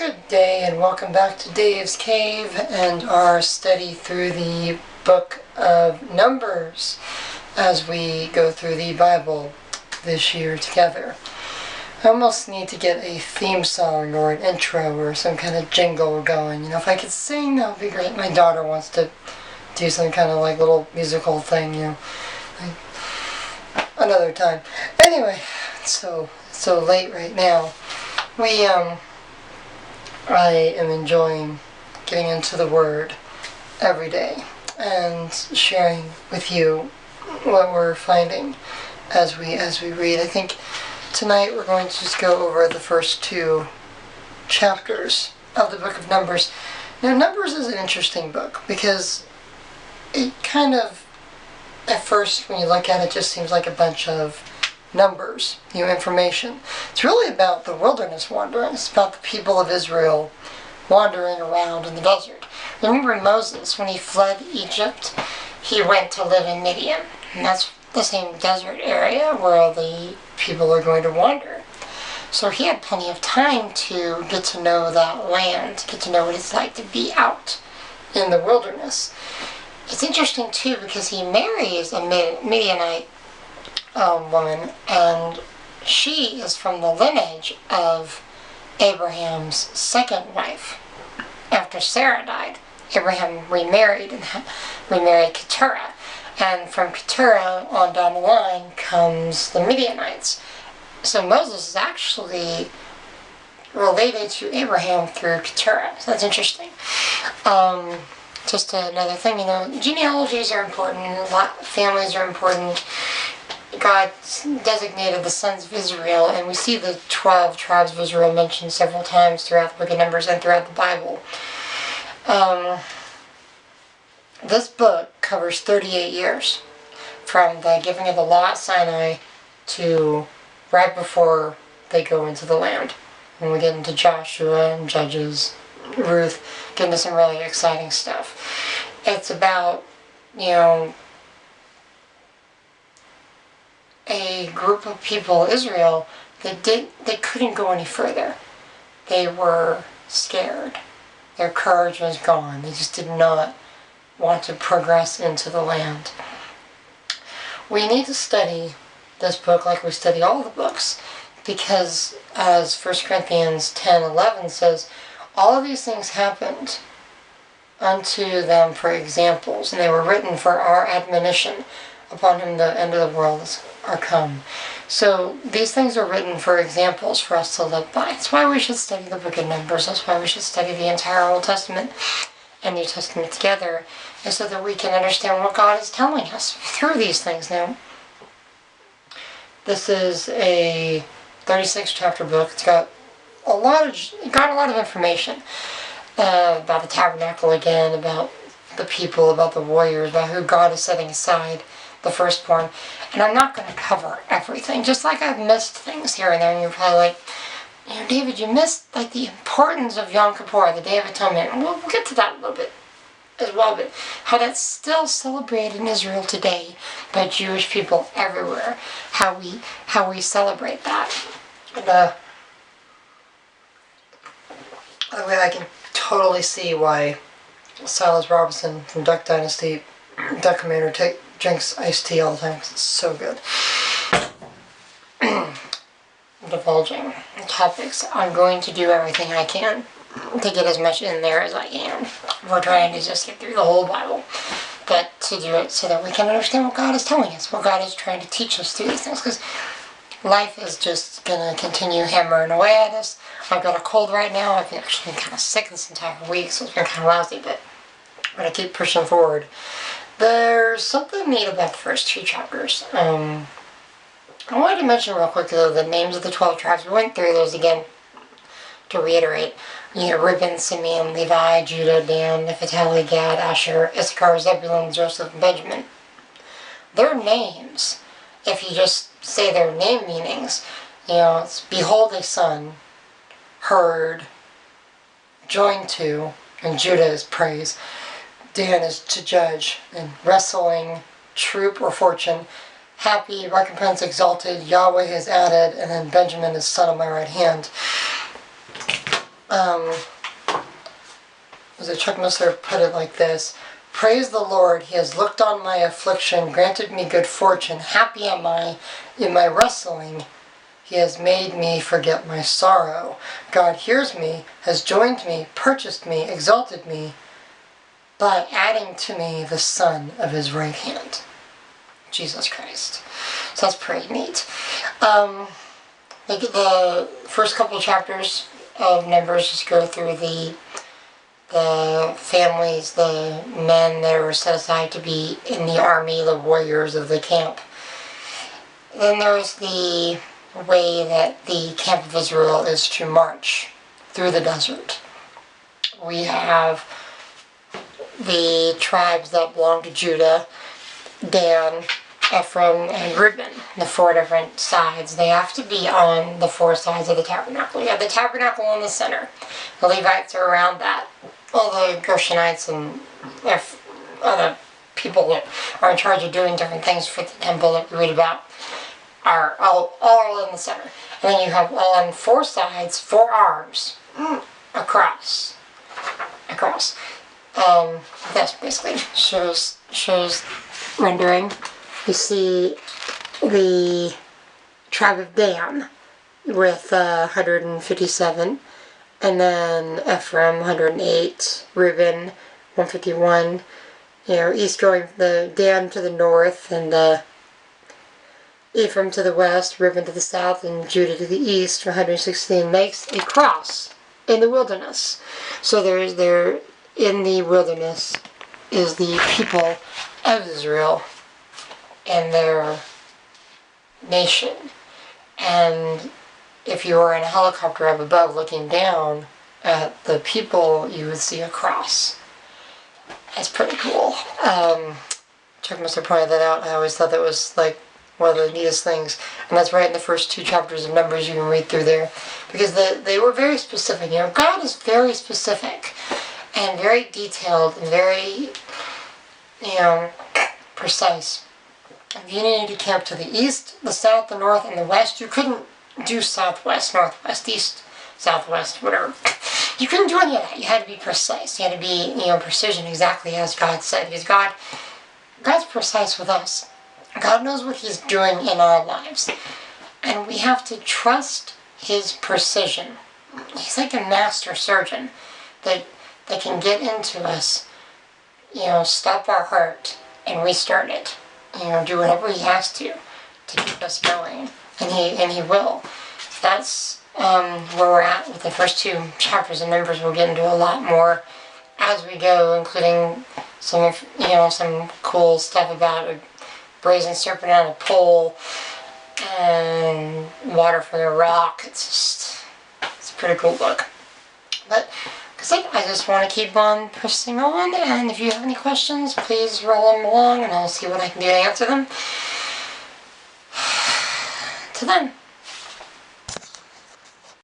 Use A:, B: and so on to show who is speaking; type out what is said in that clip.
A: Good day and welcome back to Dave's Cave and our study through the book of Numbers as we go through the Bible this year together. I almost need to get a theme song or an intro or some kind of jingle going. If I could sing, that would be great. My daughter wants to do some kind of like little musical thing, another time. Anyway, so late right now. I am enjoying getting into the Word every day and sharing with you what we're finding as we read. I think tonight we're going to just go over the first two chapters of the book of Numbers. Now, Numbers is an interesting book because it kind of, at first when you look at it, just seems like a bunch of numbers, information. It's really about the wilderness wandering. It's about the people of Israel wandering around in the desert. Remember Moses, when he fled Egypt, he went to live in Midian. And that's the same desert area where the people are going to wander. So he had plenty of time to get to know that land, get to know what it's like to be out in the wilderness. It's interesting too because he marries a Midianite woman, and she is from the lineage of Abraham's second wife. After Sarah died, Abraham remarried and remarried Keturah, and from Keturah on down the line comes the Midianites. So Moses is actually related to Abraham through Keturah. So that's interesting. Just another thing, genealogies are important, families are important. God designated the sons of Israel, and we see the 12 tribes of Israel mentioned several times throughout the book of Numbers and throughout the Bible. This book covers 38 years, from the giving of the law at Sinai to right before they go into the land. When we get into Joshua and Judges, Ruth, get into some really exciting stuff. It's about, a group of people, Israel, they couldn't go any further. They were scared. Their courage was gone. They just did not want to progress into the land. We need to study this book like we study all the books, because as 1 Corinthians 10:11 says, all of these things happened unto them for examples, and they were written for our admonition, upon whom the end of the world are come. So these things are written for examples for us to live by. That's why we should study the book of Numbers. That's why we should study the entire Old Testament and New Testament together, and so that we can understand what God is telling us through these things. Now, this is a 36-chapter book. It's got a lot of information about the tabernacle again, about the people, about the warriors, about who God is setting aside, the firstborn. And I'm not going to cover everything, just like I've missed things here and there, and you're probably like, David, you missed the importance of Yom Kippur, the Day of Atonement. And we'll get to that a little bit as well, but how that's still celebrated in Israel today by Jewish people everywhere, how we celebrate that. And by the way, I can totally see why Silas Robinson from Duck Dynasty, Duck Commander, drinks iced tea all the time because it's so good. Divulging topics. I'm going to do everything I can to get as much in there as I can. We're trying to just get through the whole Bible, but to do it so that we can understand what God is telling us, what God is trying to teach us through these things, because life is just going to continue hammering away at us. I've got a cold right now. I've actually been kind of sick this entire week, so it's been kind of lousy, but I'm going to keep pushing forward. There's something neat about the first two chapters. I wanted to mention real quick, though, the names of the 12 tribes. We went through those again to reiterate. Reuben, Simeon, Levi, Judah, Dan, Naphtali, Gad, Asher, Issachar, Zebulun, Joseph, and Benjamin. Their names, if you just say their name meanings, it's behold a son, heard, joined to, and Judah is praise. Dan is to judge, and wrestling, troop or fortune, happy, recompense, exalted, Yahweh has added, and then Benjamin is son of my right hand. as Chuck Missler put it like this: "Praise the Lord, he has looked on my affliction, granted me good fortune. Happy am I in my wrestling. He has made me forget my sorrow. God hears me, has joined me, purchased me, exalted me, by adding to me the Son of his right hand." Jesus Christ. So that's pretty neat. The first couple chapters of Numbers just go through the families, the men that were set aside to be in the army, the warriors of the camp. Then there's the way that the camp of Israel is to march through the desert. We have the tribes that belong to Judah, Dan, Ephraim, and Reuben, the four different sides. They have to be on the four sides of the tabernacle. You have the tabernacle in the center. The Levites are around that. All the Gershonites and other people that are in charge of doing different things for the temple that we read about are all in the center. And then you have all on four sides, four arms, across. This basically shows rendering. You see the tribe of Dan with 157, and then Ephraim 108, Reuben 151. East going the Dan to the north, and Ephraim to the west, Reuben to the south, and Judah to the east. 116 makes a cross in the wilderness. So there in the wilderness is the people of Israel and their nation. And if you were in a helicopter up above looking down at the people, you would see a cross. That's pretty cool. Chuck must have pointed that out. I always thought that was like one of the neatest things. And that's right in the first two chapters of Numbers. You can read through there. Because they were very specific. God is very specific and very detailed and very, precise. If you needed to camp to the east, the south, the north, and the west, you couldn't do southwest, northwest, east, southwest, whatever. You couldn't do any of that. You had to be precise. You had to be, precision, exactly as God said. Because God's precise with us. God knows what he's doing in our lives. And we have to trust his precision. He's like a master surgeon that can get into us, stop our heart and restart it. Do whatever he has to keep us going. And he will. That's where we're at with the first two chapters of Numbers. We'll get into a lot more as we go, including some cool stuff about a brazen serpent on a pole and water from a rock. It's a pretty cool book. But I just want to keep on pressing on, and if you have any questions, please roll them along and I'll see what I can do to answer them. To then.